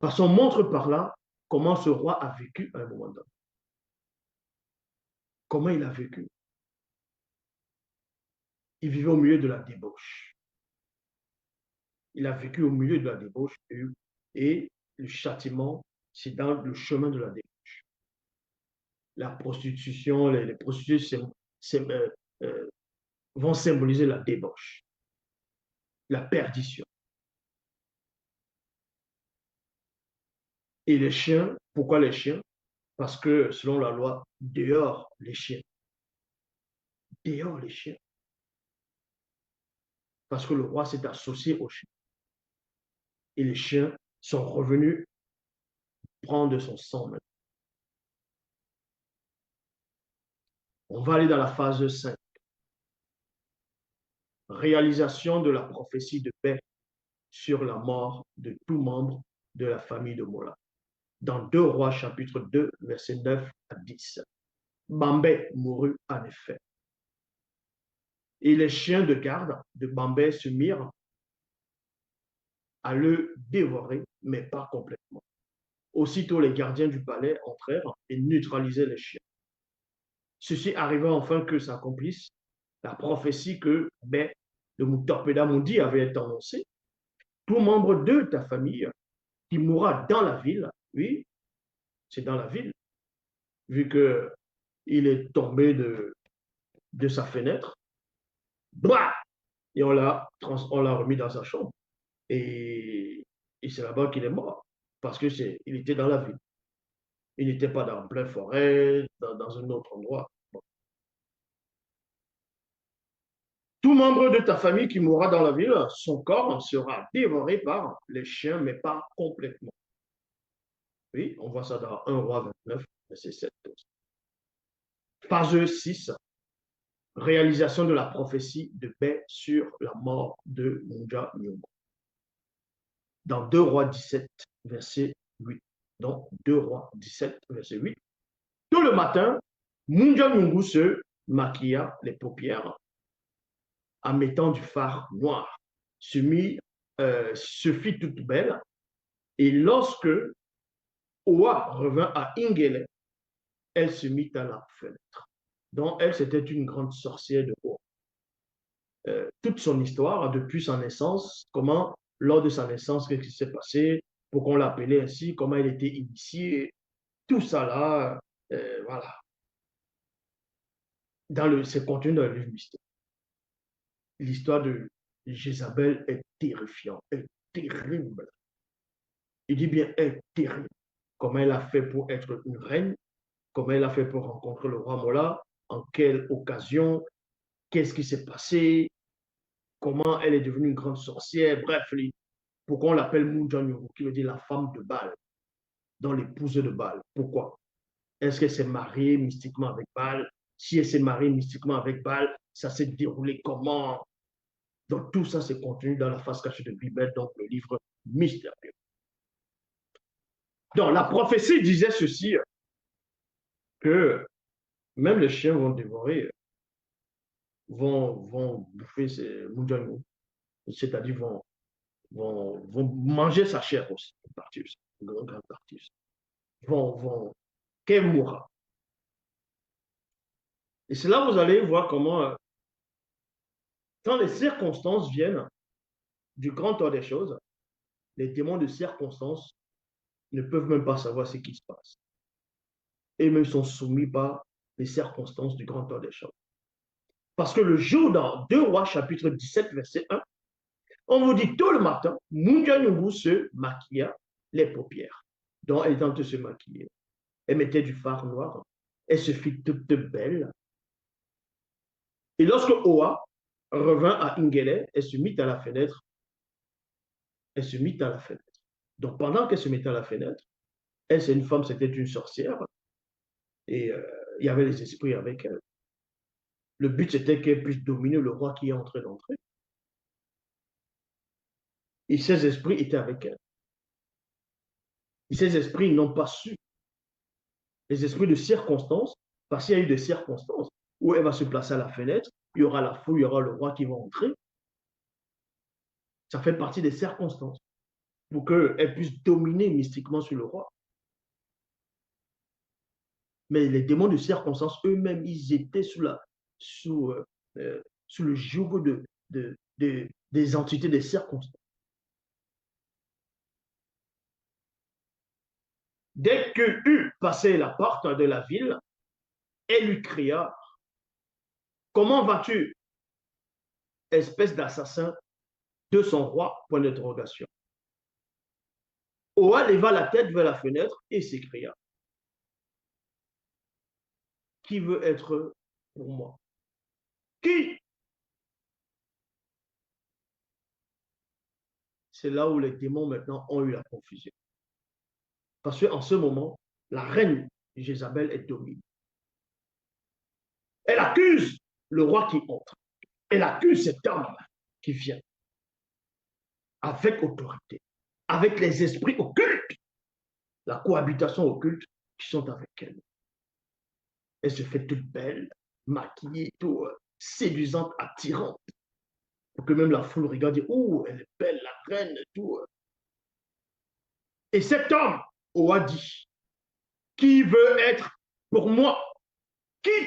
Parce qu'on montre par là comment ce roi a vécu à un moment donné. Comment il a vécu. Il vivait au milieu de la débauche. Il a vécu au milieu de la débauche et le châtiment, c'est dans le chemin de la débauche. La prostitution, les prostituées euh, euh, vont symboliser la débauche, la perdition. Et les chiens, pourquoi les chiens? Parce que selon la loi, dehors les chiens. Dehors les chiens. Parce que le roi s'est associé aux chiens. Et les chiens sont revenus prendre son sang. On va aller dans la phase 5. Réalisation de la prophétie de paix sur la mort de tout membre de la famille de Mola. Dans 2 Rois chapitre 2, versets 9 à 10. Bambé mourut en effet. Et les chiens de garde de Bambé se mirent à le dévorer, mais pas complètement. Aussitôt, les gardiens du palais entrèrent et neutralisaient les chiens. Ceci arriva enfin que s'accomplisse la prophétie que le Moutorpeda Mundi avait annoncée. Tout membre de ta famille qui mourra dans la ville, oui, c'est dans la ville, vu qu'il est tombé de sa fenêtre, bah, et on l'a remis dans sa chambre. Et c'est là-bas qu'il est mort, parce il était dans la ville. Il n'était pas dans pleine forêt, dans un autre endroit. Bon. Tout membre de ta famille qui mourra dans la ville, son corps sera dévoré par les chiens, mais pas complètement. Oui, on voit ça dans 1 Roi 29, verset 7. Phase 6, réalisation de la prophétie de paix sur la mort de Munja Nyong'o. Dans 2 Rois 17, verset 8. Donc 2 Rois 17, verset 8. Tout le matin, Munja Nyong'o se maquilla les paupières en mettant du fard noir, se fit toute belle, et lorsque Oa revint à Ingele, elle se mit à la fenêtre. Donc, elle, c'était une grande sorcière de Oa. Toute son histoire, depuis sa naissance, comment, lors de sa naissance, qu'est-ce qui s'est passé, pourquoi on l'appelait ainsi, comment elle était initiée, tout ça là, voilà. C'est contenu dans le livre mystère. L'histoire de Jézabel est terrifiante, est terrible. Il dit bien, elle est terrible. Comment elle a fait pour être une reine, comment elle a fait pour rencontrer le roi Mola, en quelle occasion, qu'est-ce qui s'est passé, comment elle est devenue une grande sorcière, bref, pourquoi on l'appelle Munjanyo, qui veut dire la femme de Baal, dans l'épouse de Baal. Pourquoi? Est-ce qu'elle s'est mariée mystiquement avec Baal? Si elle s'est mariée mystiquement avec Baal, ça s'est déroulé comment? Donc tout ça, c'est contenu dans la face cachée de Bible, donc le livre mystérieux. Donc la prophétie disait ceci, que même les chiens vont dévorer, vont bouffer ces Munjanyo, c'est-à-dire vont manger sa chair aussi, une partie, une grande partie. Qu'elle mourra. Et c'est là que vous allez voir comment, quand les circonstances viennent du grand ordre des choses, les témoins de circonstances ne peuvent même pas savoir ce qui se passe. Et même sont soumis par les circonstances du grand ordre des choses. Parce que le jour dans 2 Rois chapitre 17, verset 1, on vous dit tôt le matin, Munjanyogu se maquilla les paupières. Donc elle est en train de se maquiller. Elle mettait du fard noir. Elle se fit toute belle. Et lorsque Oa revint à Ingele, elle se mit à la fenêtre. Elle se mit à la fenêtre. Donc pendant qu'elle se mettait à la fenêtre, elle, c'est une femme, c'était une sorcière. Et il y avait les esprits avec elle. Le but, c'était qu'elle puisse dominer le roi qui est en train d'entrer. Et ces esprits étaient avec elle. Et ces esprits n'ont pas su. Les esprits de circonstance, parce qu'il y a eu des circonstances où elle va se placer à la fenêtre, il y aura la foule, il y aura le roi qui va entrer. Ça fait partie des circonstances. pour qu'elle puisse dominer mystiquement sur le roi. Mais les démons de circonstance eux-mêmes, ils étaient sous le joug des entités des circonstances. Dès que eut passé la porte de la ville, elle lui cria: comment vas-tu, espèce d'assassin de son roi? Point d'interrogation. Oa leva la tête vers la fenêtre et s'écria: qui veut être pour moi? Qui? C'est là où les démons maintenant ont eu la confusion. Parce qu'en ce moment, la reine Jézabel est dominée. Elle accuse le roi qui entre. Elle accuse cet homme qui vient avec autorité, avec les esprits occultes, la cohabitation occulte qui sont avec elle. Elle se fait toute belle, maquillée, tout séduisante, attirante, pour que même la foule regarde et dit: oh, elle est belle, la reine, tout. Et cet homme, Oa dit: qui veut être pour moi?